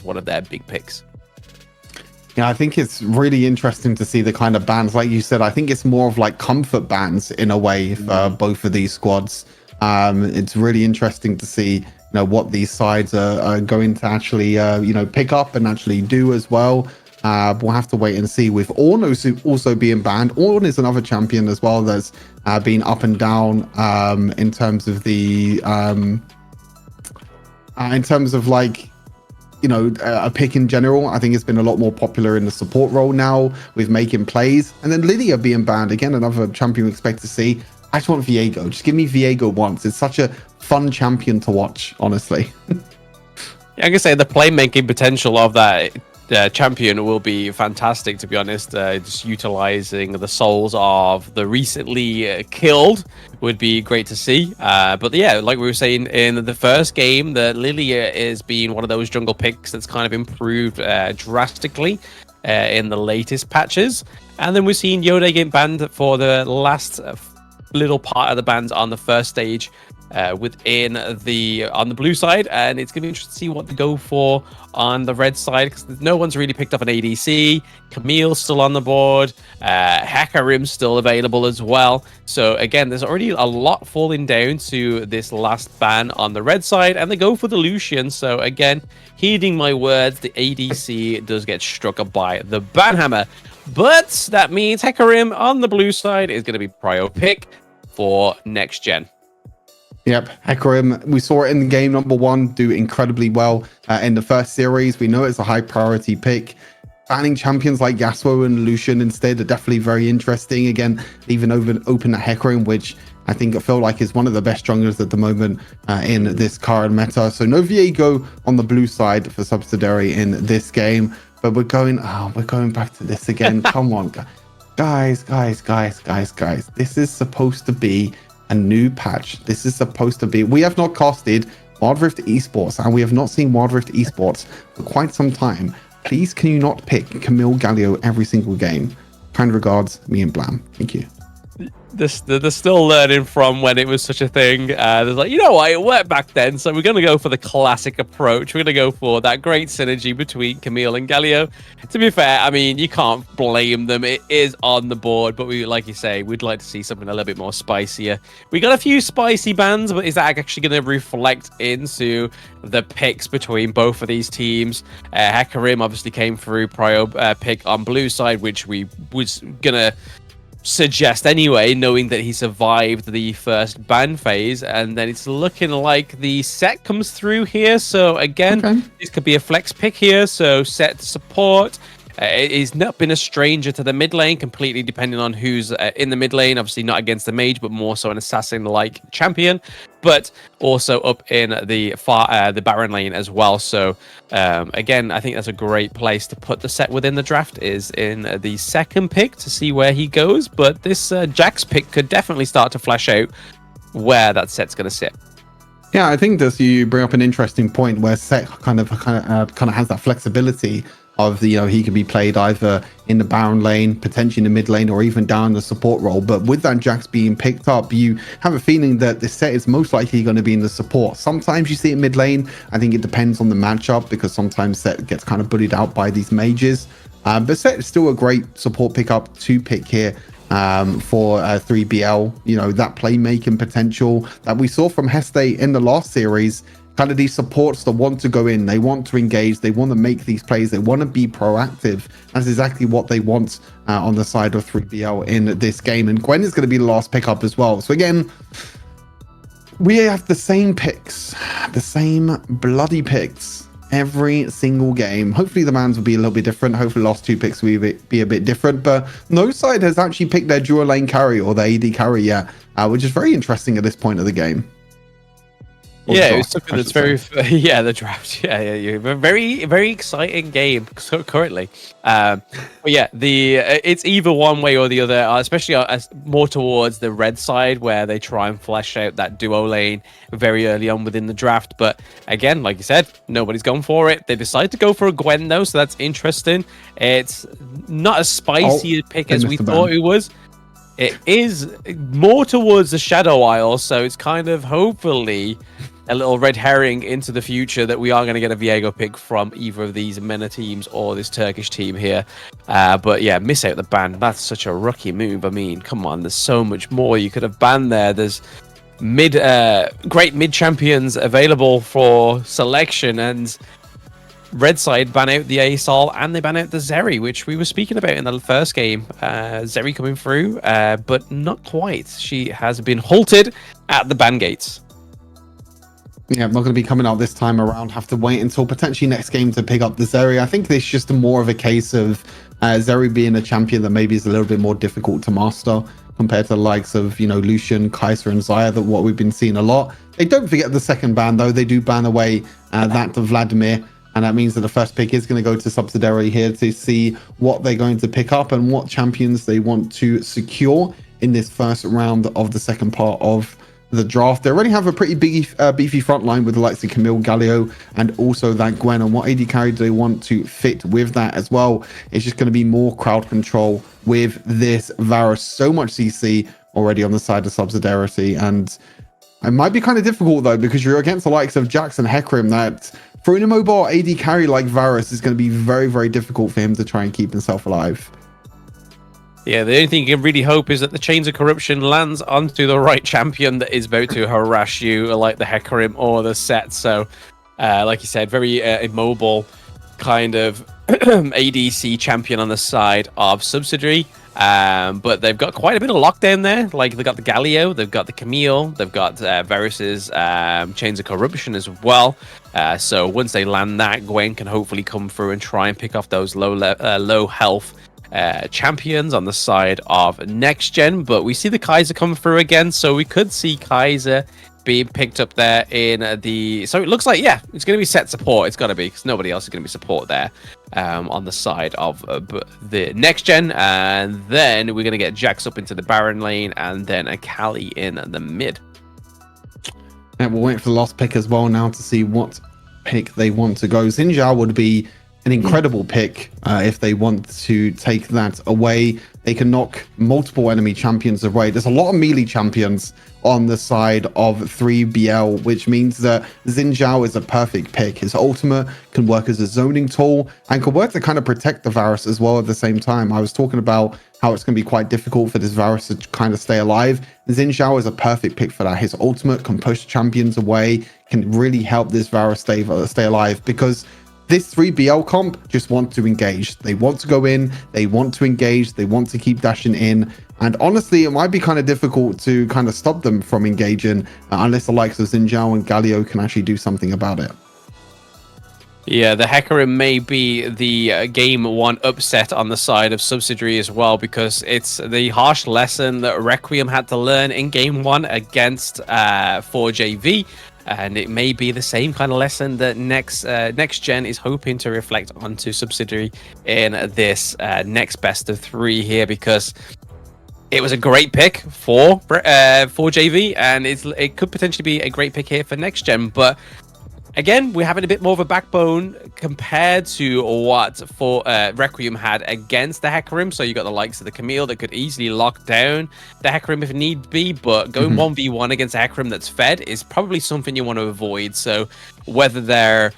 one of their big picks. Yeah, I think it's really interesting to see the kind of bans. Like you said, I think it's more of like comfort bans in a way for both of these squads. It's really interesting to see, what these sides are going to actually, pick up and actually do as well. We'll have to wait and see. With Ornn also being banned, Ornn is another champion as well that's been up and down in terms of the a pick in general. I think it's been a lot more popular in the support role now with making plays. And then Lydia being banned, again, another champion we expect to see. I just want Viego. Just give me Viego once. It's such a fun champion to watch, honestly. Yeah, I can say the playmaking potential of that champion will be fantastic, to be honest. Just utilizing the souls of the recently killed would be great to see. But yeah, like we were saying in the first game, that Lilia is being one of those jungle picks that's kind of improved drastically in the latest patches. And then we're seeing Yoda getting banned for the last little part of the bans on the first stage on the blue side, and it's gonna be interesting to see what they go for on the red side, because no one's really picked up an ADC. Camille's still on the board, Hecarim's still available as well. So again, there's already a lot falling down to this last ban on the red side, and they go for the Lucian. So again, heeding my words, the ADC does get struck by the ban hammer, but that means Hecarim on the blue side is going to be prio pick for next gen. Yep, Hecarim, we saw it in game number 1 do incredibly well in the first series. We know it's a high priority pick. Banning champions like Yasuo and Lucian instead are definitely very interesting. Again, even open at Hecarim, which I feel like is one of the best junglers at the moment in this current meta. So no Viego on the blue side for Subsidiary in this game. But we're going back to this again. Come on, guys. This is supposed to be a new patch. This is supposed to be. We have not casted Wild Rift Esports, and we have not seen Wild Rift Esports for quite some time. Please, can you not pick Camille Galio every single game? Kind regards, me and Blam. Thank you. They're still learning from when it was such a thing. They're like, you know what, it worked back then, so we're going to go for the classic approach. We're going to go for that great synergy between Camille and Galio. To be fair, I mean, you can't blame them. It is on the board, but we, like you say, we'd like to see something a little bit more spicier. We got a few spicy bans, but is that actually going to reflect into the picks between both of these teams? Hecarim obviously came through prio pick on blue side, which we was going to suggest anyway, knowing that he survived the first ban phase, and then it's looking like the set comes through here. So again, this could be a flex pick here. So set support. He's not been a stranger to the mid lane, completely depending on who's in the mid lane. Obviously not against the mage, but more so an assassin-like champion, but also up in the Baron lane as well. So again, I think that's a great place to put the set within the draft, is in the second pick, to see where he goes. But this Jax pick could definitely start to flesh out where that set's going to sit. Yeah, I think that you bring up an interesting point where set kind of has that flexibility of he can be played either in the Baron lane, potentially in the mid lane, or even down the support role. But with that Jax being picked up, you have a feeling that this set is most likely going to be in the support. Sometimes you see it mid lane. I think it depends on the matchup, because sometimes set gets kind of bullied out by these mages. But set is still a great support pickup to pick here for 3BL. That playmaking potential that we saw from Heste in the last series. Kind of these supports that want to go in, they want to engage, they want to make these plays, they want to be proactive. That's exactly what they want on the side of 3BL in this game. And Gwen is going to be the last pickup as well. So again, we have the same picks, the same bloody picks every single game. Hopefully the bans will be a little bit different. Hopefully the last two picks will be a bit different. But no side has actually picked their dual lane carry or their AD carry yet, which is very interesting at this point of the game. Yeah, it was something that's very, the draft. Yeah. Very, very exciting game currently. But yeah, it's either one way or the other, especially more towards the red side, where they try and flesh out that duo lane very early on within the draft. But again, like you said, nobody's gone for it. They decide to go for a Gwen though, so that's interesting. It's not as spicy a pick as we thought it was. It is more towards the Shadow Isle, so it's kind of hopefully a little red herring into the future that we are going to get a Viego pick from either of these MENA teams or this Turkish team here. But yeah, miss out the ban. That's such a rookie move. I mean, come on, there's so much more you could have banned there. There's great mid champions available for selection, and Red side ban out the Asol and they ban out the Zeri, which we were speaking about in the first game. Zeri coming through, but not quite. She has been halted at the ban gates. Yeah, I'm not going to be coming out this time around. Have to wait until potentially next game to pick up the Zeri. I think this is just more of a case of Zeri being a champion that maybe is a little bit more difficult to master compared to the likes of, you know, Lucian, Kaiser, and Zaya, that what we've been seeing a lot. They don't forget the second ban, though. They do ban away that to Vladimir. And that means that the first pick is going to go to Subsidiary here to see what they're going to pick up and what champions they want to secure in this first round of the second part of the draft. They already have a pretty beefy front line with the likes of Camille, Galio, and also that Gwen. And what AD carry do they want to fit with that as well? It's just going to be more crowd control with this Varus. So much CC already on the side of Subsidiary. And it might be kind of difficult, though, because you're against the likes of Jackson, Hecarim, that throwing a mobile AD carry like Varus is going to be very, very difficult for him to try and keep himself alive. Yeah, the only thing you can really hope is that the Chains of Corruption lands onto the right champion that is about to harass you, like the Hecarim or the Set. So, like you said, very immobile kind of ADC champion on the side of Subsidiary. But they've got quite a bit of lockdown there. Like, they've got the Galio, they've got the Camille, they've got Varus's Chains of Corruption as well. So once they land that, Gwen can hopefully come through and try and pick off those low health champions on the side of next gen. But we see the Kaiser come through again, so we could see Kaiser being picked up there in the... So it looks like, yeah, it's going to be Set support. It's got to be, because nobody else is going to be support there on the side of the next gen. And then we're going to get Jax up into the Baron lane, and then a Kali in the mid. Yeah, we'll wait for the last pick as well now to see what pick they want to go. Xin Zhao would be an incredible pick if they want to take that away. They can knock multiple enemy champions away. There's a lot of melee champions on the side of 3BL, which means that Xin Zhao is a perfect pick. His ultimate can work as a zoning tool and can work to kind of protect the Varus as well at the same time. I was talking about how it's going to be quite difficult for this Varus to kind of stay alive. Xin Zhao is a perfect pick for that. His ultimate can push champions away, can really help this Varus stay alive, because this 3BL comp just want to engage. They want to go in, they want to engage, they want to keep dashing in. And honestly, it might be kind of difficult to kind of stop them from engaging unless the likes of Xin Zhao and Galio can actually do something about it. Yeah, the Hecarim may be the game one upset on the side of Subsidiary as well, because it's the harsh lesson that Requiem had to learn in game one against 4JV. And it may be the same kind of lesson that next gen is hoping to reflect onto Subsidiary in this next best of 3 here, because it was a great pick for JV, and it could potentially be a great pick here for next gen. But again, we're having a bit more of a backbone compared to what Requiem had against the Hecarim. So you got the likes of the Camille that could easily lock down the Hecarim if need be, but going 1v1 against a Hecarim that's fed is probably something you want to avoid. So whether their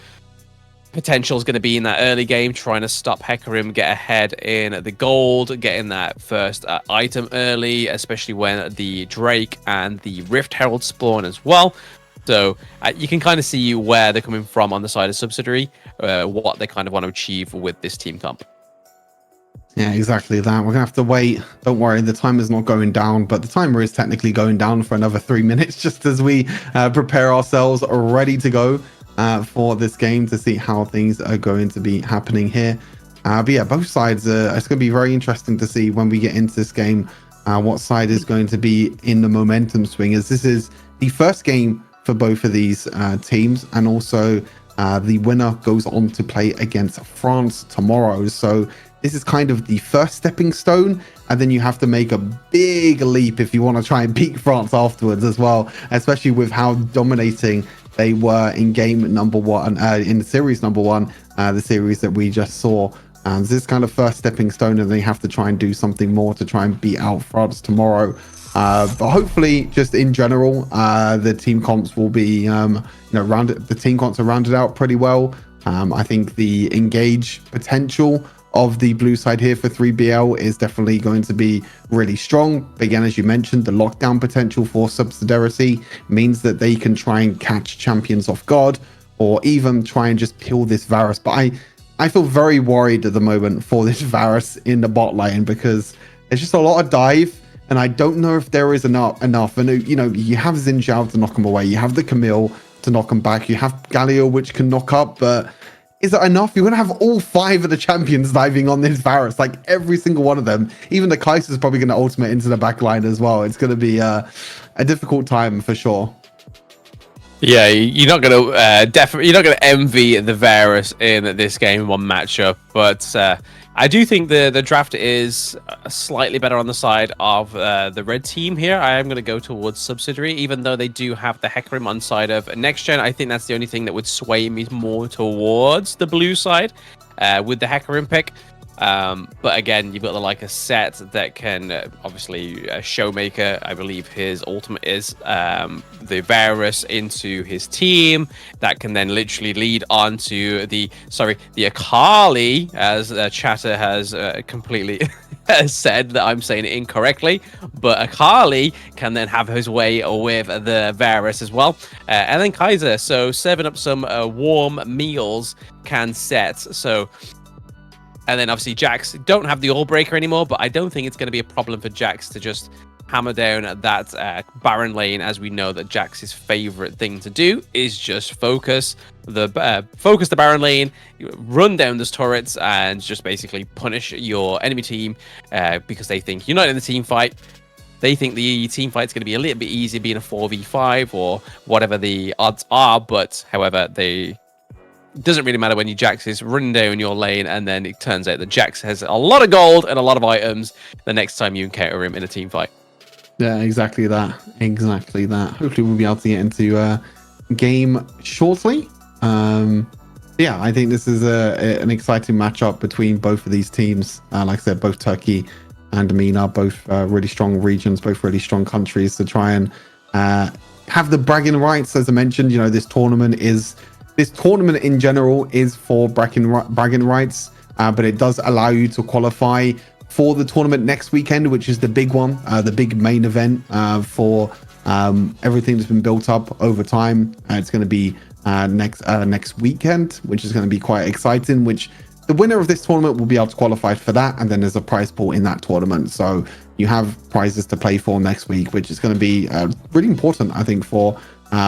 potential is going to be in that early game, trying to stop Hecarim, get ahead in the gold, getting that first item early, especially when the Drake and the Rift Herald spawn as well. So you can kind of see where they're coming from on the side of Subsidiary, what they kind of want to achieve with this team comp. Yeah, exactly that. We're going to have to wait. Don't worry, the timer is not going down, but the timer is technically going down for another 3 minutes just as we prepare ourselves ready to go for this game to see how things are going to be happening here. But yeah, both sides, it's going to be very interesting to see when we get into this game what side is going to be in the momentum swing, as this is the first game for both of these teams, and also the winner goes on to play against France tomorrow. So this is kind of the first stepping stone, and then you have to make a big leap if you want to try and beat France afterwards as well, especially with how dominating they were in game number 1, in the series number 1, the series that we just saw. This is kind of first stepping stone, and they have to try and do something more to try and beat out France tomorrow. But hopefully, just in general, the team comps will be, the team comps are rounded out pretty well. I think the engage potential of the blue side here for 3BL is definitely going to be really strong. But again, as you mentioned, the lockdown potential for Subsidiary means that they can try and catch champions off guard, or even try and just peel this Varus. But I feel very worried at the moment for this Varus in the bot lane, because there's just a lot of dive, and I don't know if there is enough. And you have Xin Zhao to knock him away, you have the Camille to knock him back, you have Galio, which can knock up, but is that enough? You're going to have all 5 of the champions diving on this Varus, like every single one of them. Even the Kaiser's probably going to ultimate into the back line as well. It's going to be a difficult time for sure. Yeah, you're not going to you're not going to envy the Varus in this game one matchup, but I do think the draft is slightly better on the side of the red team here. I am going to go towards Subsidiary, even though they do have the Hecarim on side of next gen. I think that's the only thing that would sway me more towards the blue side with the Hecarim pick. But again, you've got the like a set that can obviously Showmaker. I believe his ultimate is the Varus into his team. That can then literally lead on to the Akali, as Chatter has completely said that I'm saying it incorrectly. But Akali can then have his way with the Varus as well. And then Kaiser, so serving up some warm meals can set. So. And then obviously Jax don't have the All Breaker anymore, but I don't think it's going to be a problem for Jax to just hammer down that Baron lane, as we know that Jax's favorite thing to do is just focus the Baron lane, run down those turrets, and just basically punish your enemy team because they think you're not in the team fight. They think the team fight's going to be a little bit easier being a 4v5 or whatever the odds are, but however, doesn't really matter when you Jax is running down your lane, and then it turns out that Jax has a lot of gold and a lot of items the next time you encounter him in a team fight. Yeah, exactly that. Hopefully we'll be able to get into a game shortly. Yeah, I think this is an exciting matchup between both of these teams. Like I said, both Turkey and MENA, both really strong regions, both really strong countries to try and have the bragging rights. As I mentioned, this tournament in general is for bragging rights, but it does allow you to qualify for the tournament next weekend, which is the big one, the big main event for everything that's been built up over time. It's going to be next weekend, which is going to be quite exciting, which the winner of this tournament will be able to qualify for that, and then there's a prize pool in that tournament. So you have prizes to play for next week, which is going to be really important, I think, for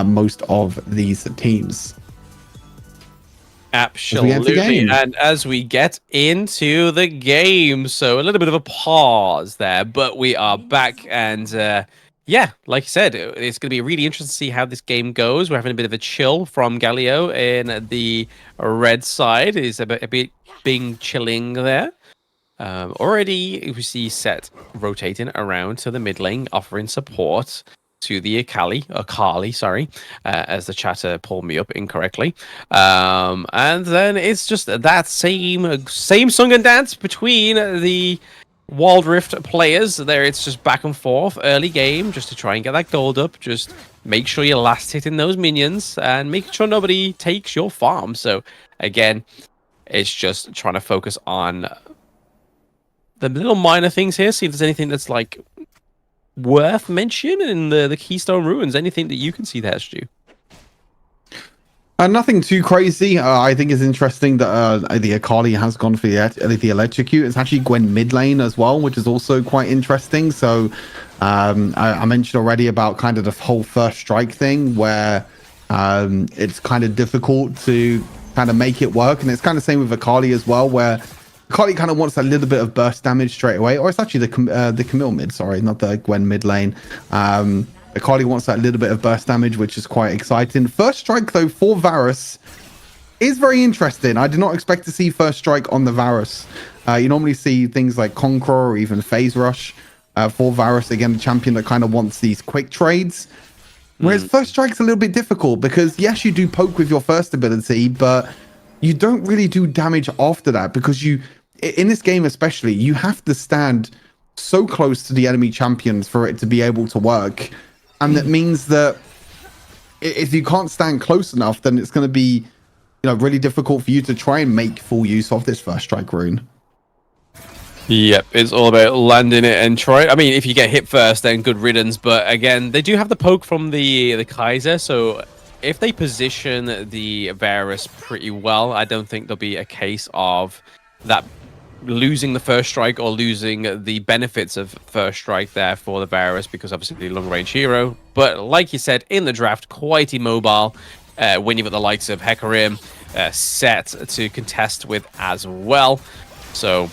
most of these teams. Absolutely. And as we get into the game, so a little bit of a pause there, but we are back, and yeah, like you said, it's going to be really interesting to see how this game goes. We're having a bit of a chill from Galio in the red side. Is a bit being chilling there. Already we see Set rotating around to the mid lane, offering support to the Akali, as the chatter pulled me up incorrectly. And then it's just that same song and dance between the Wild Rift players. There it's just back and forth early game just to try and get that gold up. Just make sure you're last hitting those minions and make sure nobody takes your farm. So again, it's just trying to focus on the little minor things here, see if there's anything that's like worth mention in the Keystone Ruins. Anything that you can see there, Stu? Nothing too crazy. I think it's interesting that the Akali has gone for the electrocute. It's actually Gwen mid lane as well, which is also quite interesting. So I mentioned already about kind of the whole first strike thing, where it's kind of difficult to kind of make it work, and it's kind of same with Akali as well, where Akali kind of wants a little bit of burst damage straight away, or it's actually the Camille mid, sorry, not the Gwen mid lane. Akali wants that little bit of burst damage, which is quite exciting. First strike, though, for Varus is very interesting. I did not expect to see first strike on the Varus. You normally see things like Conqueror or even Phase Rush for Varus. Again, the champion that kind of wants these quick trades. Whereas first strike's a little bit difficult because, yes, you do poke with your first ability, but you don't really do damage after that, because in this game especially, you have to stand so close to the enemy champions for it to be able to work. And that means that if you can't stand close enough, then it's going to be, really difficult for you to try and make full use of this first strike rune. Yep, it's all about landing it and try. I mean, if you get hit first, then good riddance. But again, they do have the poke from the Kaiser, so if they position the Varus pretty well, I don't think there'll be a case of that losing the first strike or losing the benefits of first strike there for the Varus, because obviously the long range hero. But like you said, in the draft, quite immobile when you've got the likes of Hecarim set to contest with as well. So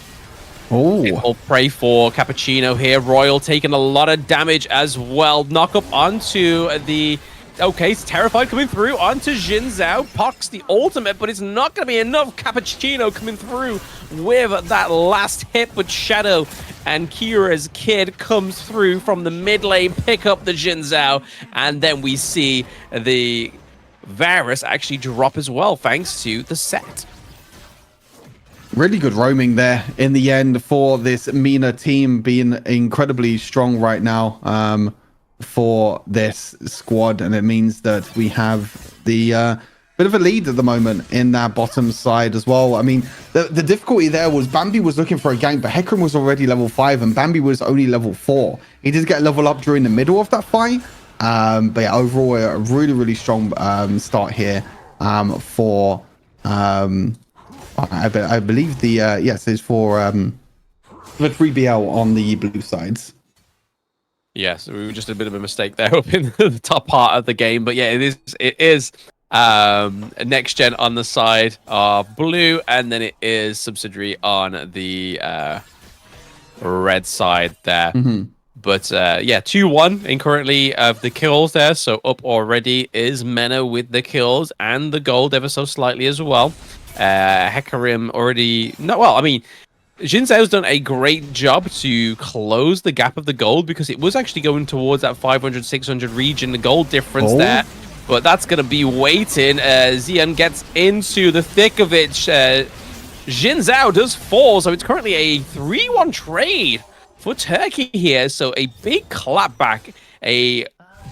we'll pray for Cappuccino here. Royal taking a lot of damage as well. Knock up onto the... Okay, it's Terrified coming through onto Xin Zhao. Pox the ultimate, but it's not going to be enough. Cappuccino coming through with that last hit, but Shadow and Kira's Kid comes through from the mid lane, pick up the Xin Zhao, and then we see the Varus actually drop as well, thanks to the set. Really good roaming there in the end for this Mina team, being incredibly strong right now for this squad, and it means that we have the bit of a lead at the moment in that bottom side as well. I mean, the difficulty there was Bambi was looking for a gank, but Hecarim was already level 5 and Bambi was only level 4. He did get a level up during the middle of that fight, but yeah, overall a really strong start here for I believe the yes, it's for the 3BL on the blue sides. Yes, we were just a bit of a mistake there up in the top part of the game, but yeah, it is next gen on the side of blue, and then it is Subsidiary on the red side there. But yeah, 2-1 in currently of the kills there, so up already is Mena with the kills and the gold ever so slightly as well. Hecarim already... No, well, I mean, Xin Zhao's done a great job to close the gap of the gold, because it was actually going towards that 500-600 region, the gold difference there. But that's going to be waiting. Xian gets into the thick of it. Xin Zhao does fall, so it's currently a 3-1 trade for Turkey here. So a big clapback, a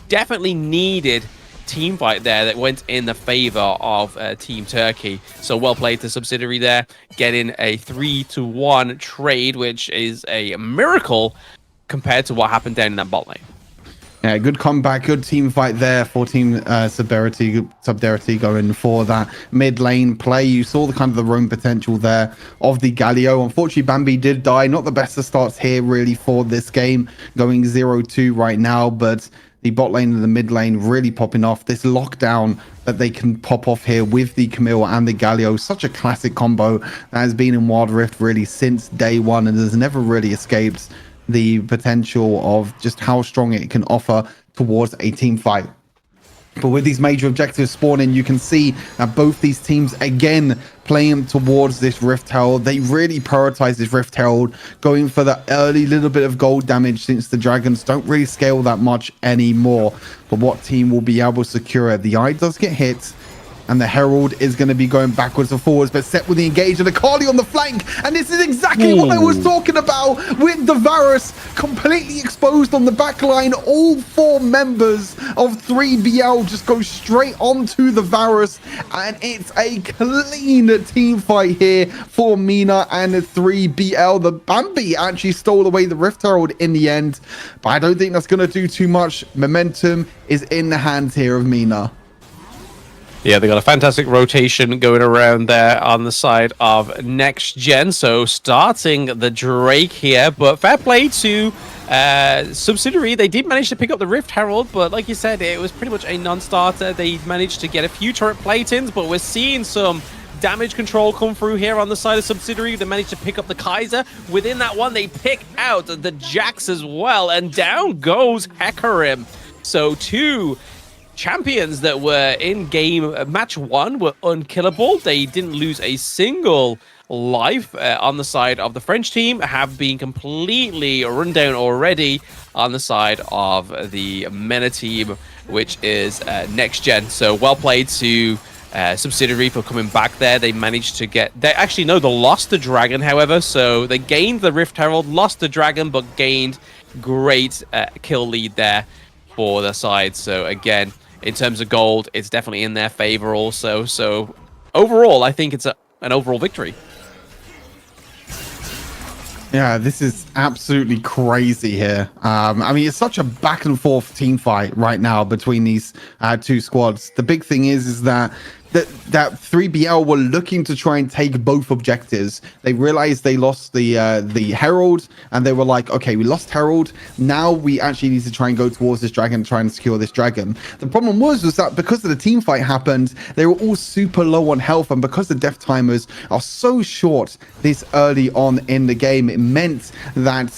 definitely needed team fight there that went in the favor of Team Turkey. So well played to Subsidiary there, getting a 3-1 trade, which is a miracle compared to what happened down in that bot lane. Yeah, good comeback, good team fight there for Team Subsidiary going for that mid lane play. You saw the kind of the roam potential there of the Galio. Unfortunately, Bambi did die. Not the best of starts here really for this game, going 0-2 right now, but the bot lane and the mid lane really popping off. This lockdown that they can pop off here with the Camille and the Galio, such a classic combo that has been in Wild Rift really since day one, and has never really escaped the potential of just how strong it can offer towards a team fight. But with these major objectives spawning, you can see that both these teams again playing towards this Rift Herald. They really prioritize this Rift Herald, going for the early little bit of gold damage, since the Dragons don't really scale that much anymore. But what team will be able to secure it? The Eye does get hit, and the Herald is going to be going backwards and forwards, but set with the engage and Akali on the flank. And this is exactly what I was talking about, with the Varus completely exposed on the back line. All 4 members of 3BL just go straight onto the Varus, and it's a clean team fight here for Mina and 3BL. The Bambi actually stole away the Rift Herald in the end, but I don't think that's going to do too much. Momentum is in the hands here of Mina. Yeah, they got a fantastic rotation going around there on the side of next gen. So starting the Drake here, but fair play to Subsidiary. They did manage to pick up the Rift Herald, but like you said, it was pretty much a non-starter. They managed to get a few turret platings, but we're seeing some damage control come through here on the side of Subsidiary. They managed to pick up the Kaiser. Within that one, they pick out the Jax as well, and down goes Hecarim. So 2 champions that were in game match 1 were unkillable. They didn't lose a single life on the side of the French team, have been completely run down already on the side of the Mena team, which is next gen. So well played to Subsidiary for coming back there. They managed to get... They actually, no, they lost the dragon, however. So they gained the Rift Herald, lost the dragon, but gained great kill lead there for the side. So again, in terms of gold, it's definitely in their favor also. So overall, I think it's an overall victory. Yeah, this is absolutely crazy here. I mean, it's such a back and forth team fight right now between these two squads. The big thing is that 3BL were looking to try and take both objectives. They realized they lost the Herald, and they were like, okay, we lost Herald. Now we actually need to try and go towards this dragon, try and secure this dragon. The problem was that because of the team fight happened, they were all super low on health, and because the death timers are so short this early on in the game, it meant that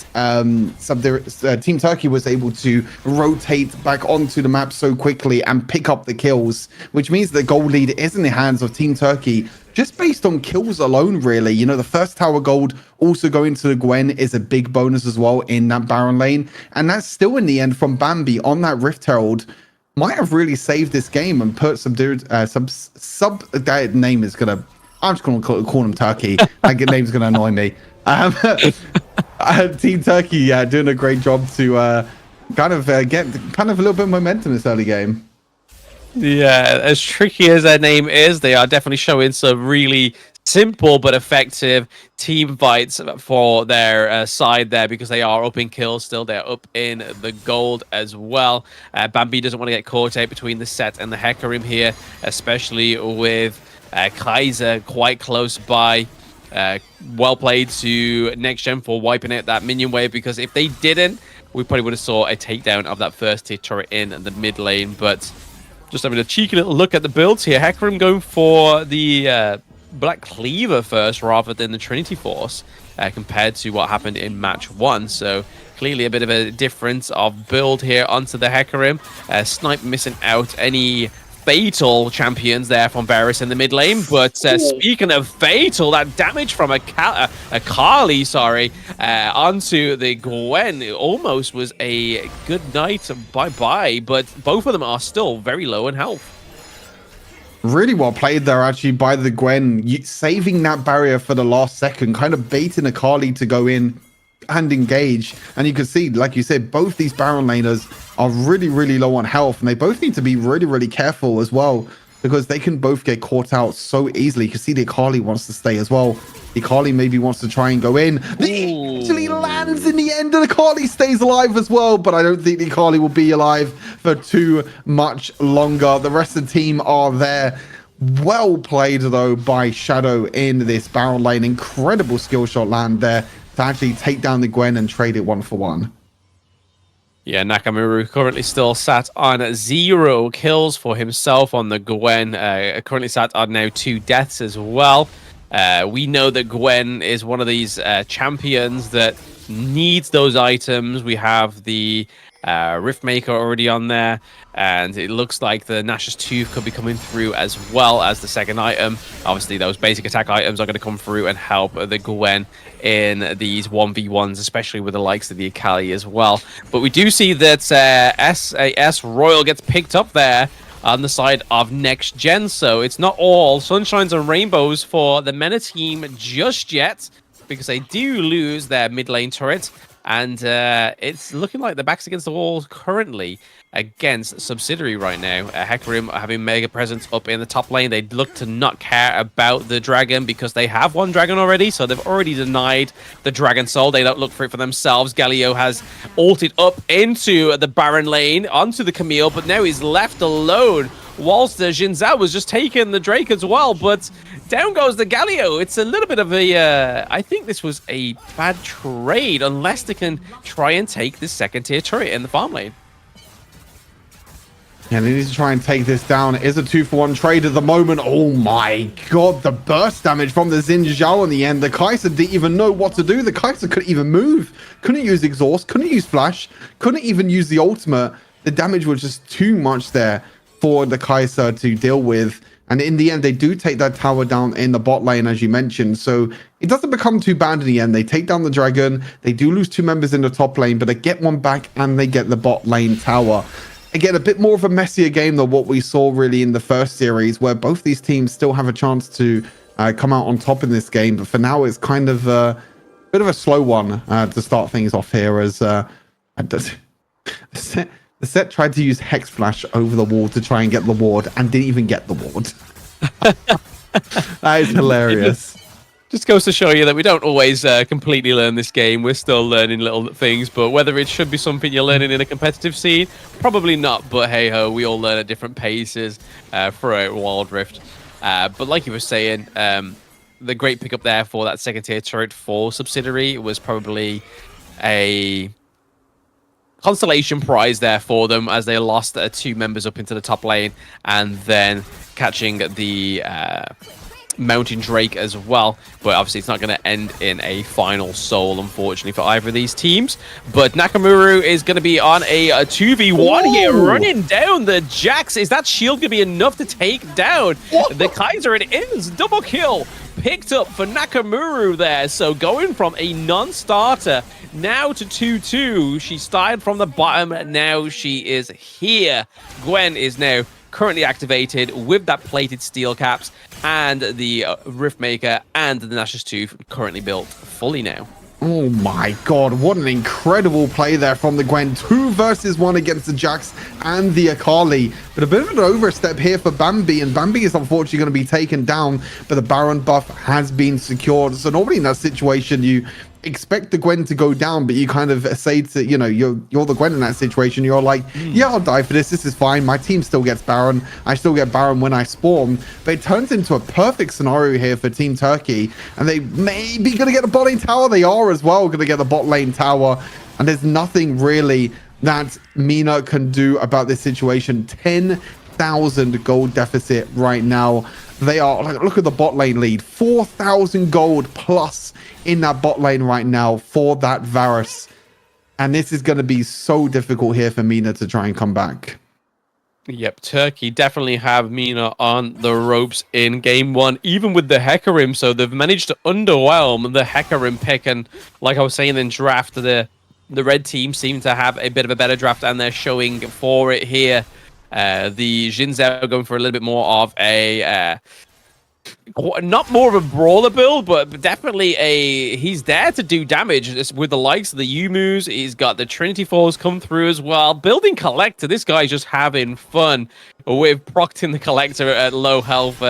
Team Turkey was able to rotate back onto the map so quickly and pick up the kills, which means the gold lead is in the hands of Team Turkey just based on kills alone, really. You know, the first tower gold also going to the Gwen is a big bonus as well in that Baron lane, and that's still in the end from Bambi on that Rift Herald might have really saved this game and put that name is gonna, I'm just gonna call him Turkey. That name's gonna annoy me. Team Turkey doing a great job to get a little bit of momentum this early game. Yeah, as tricky as their name is, they are definitely showing some really simple but effective team fights for their side there, because they are up in kills still. They're up in the gold as well. Bambi doesn't want to get caught out between the Set and the Hecarim here, especially with Kaiser quite close by. Well played to Next Gen for wiping out that minion wave, because if they didn't, we probably would have saw a takedown of that first tier turret in the mid lane. But just having a cheeky little look at the builds here. Hecarim going for the Black Cleaver first rather than the Trinity Force compared to what happened in match 1. So clearly a bit of a difference of build here onto the Hecarim. Snipe missing out any fatal champions there from Varus in the mid lane. But speaking of fatal, that damage from a Kali, onto the Gwen, it almost was a good night bye-bye, but both of them are still very low in health. Really well played there, actually, by the Gwen, saving that barrier for the last second, kind of baiting a Kali to go in and engage. And you can see, like you said, both these Baron laners are really, really low on health, and they both need to be really, really careful as well, because they can both get caught out so easily. You can see the Akali wants to stay as well. The Akali maybe wants to try and go in. It actually lands in the end, and the Akali stays alive as well, but I don't think the Akali will be alive for too much longer. The rest of the team are there. Well played, though, by Shadow in this Baron lane. Incredible skill shot land there to actually take down the Gwen and trade it 1-for-1. Yeah, Nakamura currently still sat on 0 kills for himself on the Gwen. Currently sat on now 2 deaths as well. We know that Gwen is one of these champions that needs those items. We have the Riftmaker already on there, and it looks like the Nash's Tooth could be coming through as well as the second item. Obviously, those basic attack items are going to come through and help the Gwen in these 1v1s, especially with the likes of the Akali as well. But we do see that SAS Royal gets picked up there on the side of Next Gen, so it's not all sunshines and rainbows for the MENA team just yet, because they do lose their mid lane turret. And it's looking like the back's against the wall currently against Subsidiary right now. Hecarim having mega presence up in the top lane. They look to not care about the dragon because they have one dragon already. So they've already denied the dragon soul. They don't look for it for themselves. Galio has ulted up into the Baron lane, onto the Camille, but now he's left alone. Whilst Xin Zhao was just taking the Drake as well, but down goes the Galio. It's a little bit of a, I think this was a bad trade, unless they can try and take this second tier turret in the farm lane. Yeah, they need to try and take this down. It is a 2-for-1 trade at the moment. Oh my god, the burst damage from the Xin Zhao in the end. The Kai'Sa didn't even know what to do. The Kai'Sa couldn't even move. Couldn't use exhaust, couldn't use flash, couldn't even use the ultimate. The damage was just too much there for the Kai'Sa to deal with. And in the end, they do take that tower down in the bot lane, as you mentioned. So it doesn't become too bad in the end. They take down the dragon. They do lose 2 members in the top lane, but they get one back and they get the bot lane tower. again, a bit more of a messier game than what we saw really in the first series, where both these teams still have a chance to come out on top in this game. But for now, it's kind of a bit of a slow one to start things off here, as the set tried to use Hex Flash over the wall to try and get the ward and didn't even get the ward. That is hilarious. Just goes to show you that we don't always completely learn this game. We're still learning little things, but whether it should be something you're learning in a competitive scene, probably not. But hey ho, we all learn at different paces throughout Wild Rift. But like you were saying, the great pickup there for that second tier turret for Subsidiary was probably a consolation prize there for them, as they lost 2 members up into the top lane, and then catching the Mountain Drake as well. But obviously it's not going to end in a final soul, unfortunately, for either of these teams. But Nakamura is going to be on a 2v1 here, running down the Jax. Is that shield going to be enough to take down the Kaiser? It is. Double kill picked up for Nakamura there. So going from a non-starter now to 2-2. She started from the bottom, now she is here. Gwen is now currently activated with that plated steel caps, and the Riftmaker and the Nash's Tooth currently built fully now. Oh my god, what an incredible play there from the Gwen. 2 versus 1 against the Jax and the Akali. But a bit of an overstep here for Bambi, and Bambi is unfortunately going to be taken down, but the Baron buff has been secured. So normally in that situation, you expect the Gwen to go down, but you kind of say to, you know, you're the Gwen in that situation. You're like, yeah, I'll die for this. This is fine. My team still gets Baron. I still get Baron when I spawn. But it turns into a perfect scenario here for Team Turkey, and they may be going to get the bot lane tower. They are as well going to get the bot lane tower, and there's nothing really that Mina can do about this situation. 10,000 gold deficit right now. They are, like, look at the bot lane lead, 4,000 gold plus in that bot lane right now for that Varus. And this is going to be so difficult here for Mina to try and come back. Yep, Turkey definitely have Mina on the ropes in game 1, even with the Hecarim. So they've managed to underwhelm the Hecarim pick. And like I was saying in draft, the red team seem to have a bit of a better draft, and they're showing for it here. The Xin Zhao going for a little bit more of a not more of a brawler build, but definitely he's there to do damage with the likes of the Yumus. He's got the Trinity Falls come through as well. Building Collector, this guy's just having fun with procting the Collector at low health.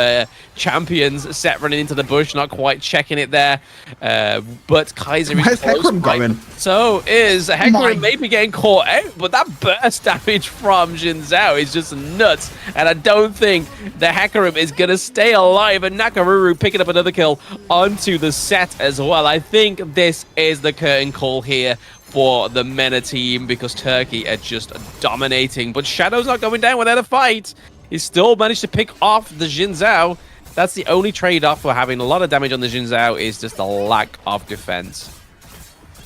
Champions set running into the bush, not quite checking it there. But Kaiser is Where's Hecarim going? So is Hecarim maybe getting caught out, but that burst damage from Xin Zhao is just nuts. And I don't think the Hecarim is going to stay alive. And Nakamura picking up another kill onto the set as well. I think this is the curtain call here for the MENA team, because Turkey are just dominating. But Shadow's not going down without a fight. He still managed to pick off the Xin Zhao. That's the only trade-off for having a lot of damage on the Xin Zhao, is just the lack of defense.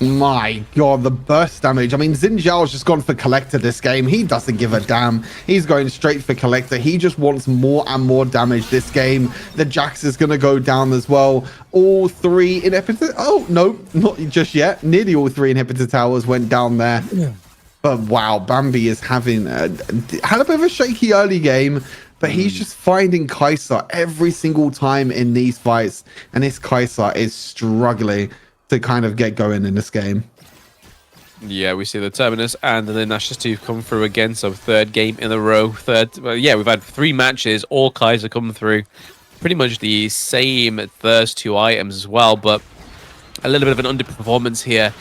My god, the burst damage. I mean, Xin Zhao's just gone for Collector this game. He doesn't give a damn. He's going straight for Collector. He just wants more and more damage this game. The Jax is going to go down as well. All 3 inhibitor... Oh, no, not just yet. Nearly all 3 inhibitor towers went down there. Yeah. But wow, Bambi is having... had a bit of a shaky early game, but he's just finding Kai'Sa every single time in these fights. And this Kai'Sa is struggling to kind of get going in this game. Yeah, we see the Terminus and the Nash's Tooth come through again. So 3rd game in a row. Yeah, we've had 3 matches, all Kaiser come through. Pretty much the same first 2 items as well, but a little bit of an underperformance here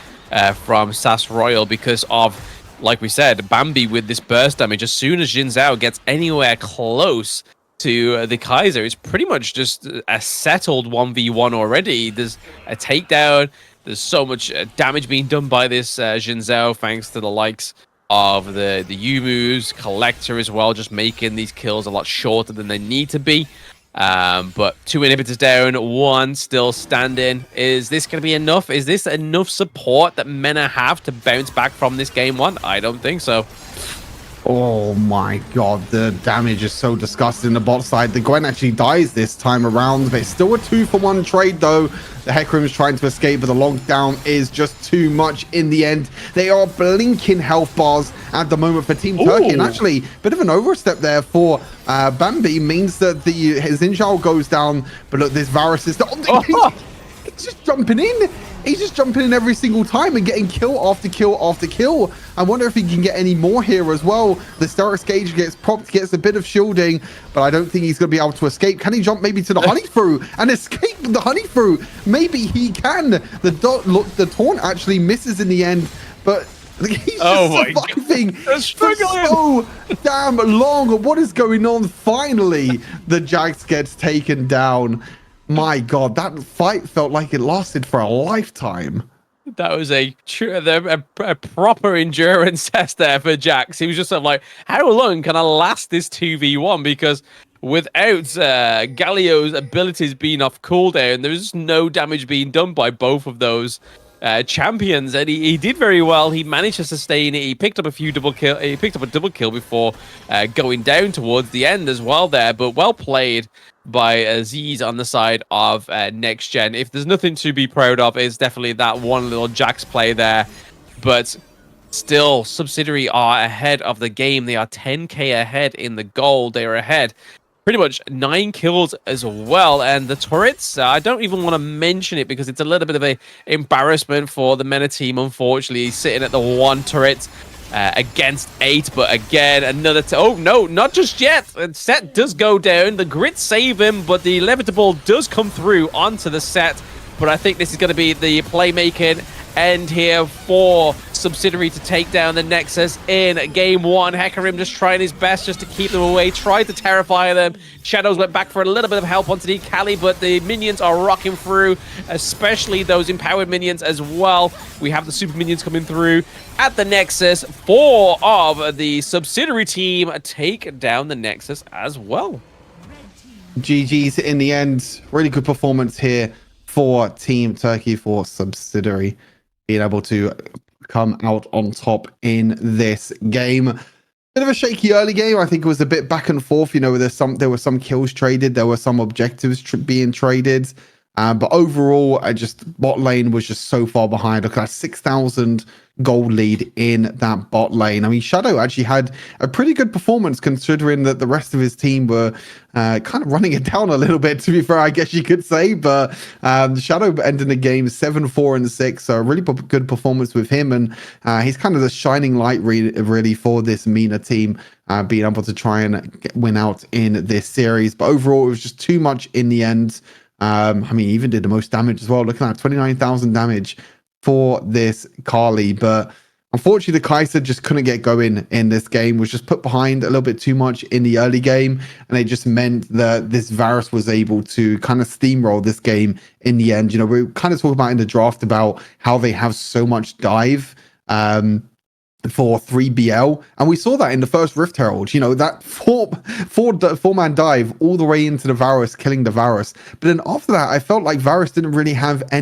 from SAS Royal because of, like we said, Bambi with this burst damage. As soon as Xin Zhao gets anywhere close to the Kaiser, it's pretty much just a settled 1v1 already. There's a takedown. There's so much damage being done by this Xin Zhao, thanks to the likes of the Yumus, Collector as well, just making these kills a lot shorter than they need to be. But 2 inhibitors down, 1 still standing. Is this going to be enough? Is this enough support that MENA have to bounce back from this game 1? I don't think so. Oh my god, the damage is so disgusting. The bot side, the Gwen actually dies this time around, but it's still a 2-for-1 trade though. The Hecarim is trying to escape, but the lockdown is just too much in the end. They are blinking health bars at the moment for Team Turkey, and actually a bit of an overstep there for Bambi means that his Injal goes down. But look, this Varus is he's just jumping in. He's just jumping in every single time and getting kill after kill after kill. I wonder if he can get any more here as well. The Sterex Gauge gets propped, gets a bit of shielding, but I don't think he's going to be able to escape. Can he jump maybe to the honey fruit and escape the honey fruit? Maybe he can. The taunt actually misses in the end, but he's just surviving for so damn long. What is going on? Finally, the Jax gets taken down. My god, that fight felt like it lasted for a lifetime. That was a proper endurance test there for Jax. He was just sort of like, how long can I last this 2v1? Because without Galio's abilities being off cooldown, there's no damage being done by both of those champions, and he did very well. He managed to sustain it. He picked up a double kill before going down towards the end as well there, but well played by Aziz on the side of Next Gen. If there's nothing to be proud of, it's definitely that one little Jax play there, but still, Subsidiary are ahead of the game. They are 10k ahead in the gold. They are ahead pretty much 9 kills as well. And the turrets, I don't even want to mention it because it's a little bit of a embarrassment for the MENA team, unfortunately, sitting at the 1 turret against 8. But again, another... oh, no, not just yet. Set does go down. The grit save him, but the inevitable does come through onto the set. But I think this is going to be the playmaking end here for Subsidiary to take down the Nexus in game 1. Hecarim just trying his best just to keep them away, tried to terrify them. Shadows went back for a little bit of help onto the Kali, but the minions are rocking through, especially those empowered minions as well. We have the super minions coming through at the Nexus. 4 of the Subsidiary team take down the Nexus as well. GG's in the end. Really good performance here for Team Turkey, for Subsidiary, being able to come out on top in this game. Bit of a shaky early game. I think it was a bit back and forth. You know, there were some kills traded, there were some objectives being traded, but overall, bot lane was just so far behind. Look at that 6,000 gold lead in that bot lane. I mean, Shadow actually had a pretty good performance considering that the rest of his team were kind of running it down a little bit, to be fair, I guess you could say. But Shadow ended the game 7-4-6, so a really good performance with him, and he's kind of the shining light really for this MENA team, being able to try and win out in this series. But overall, it was just too much in the end. I mean, he even did the most damage as well. Looking at 29,000 damage for this Kali, but unfortunately the Kai'Sa just couldn't get going in this game, was just put behind a little bit too much in the early game, and it just meant that this Varus was able to kind of steamroll this game in the end. You know, we kind of talked about in the draft about how they have so much dive for 3BL, and we saw that in the first Rift Herald. You know, that four-man dive all the way into the Varus, killing the Varus, but then after that I felt like Varus didn't really have any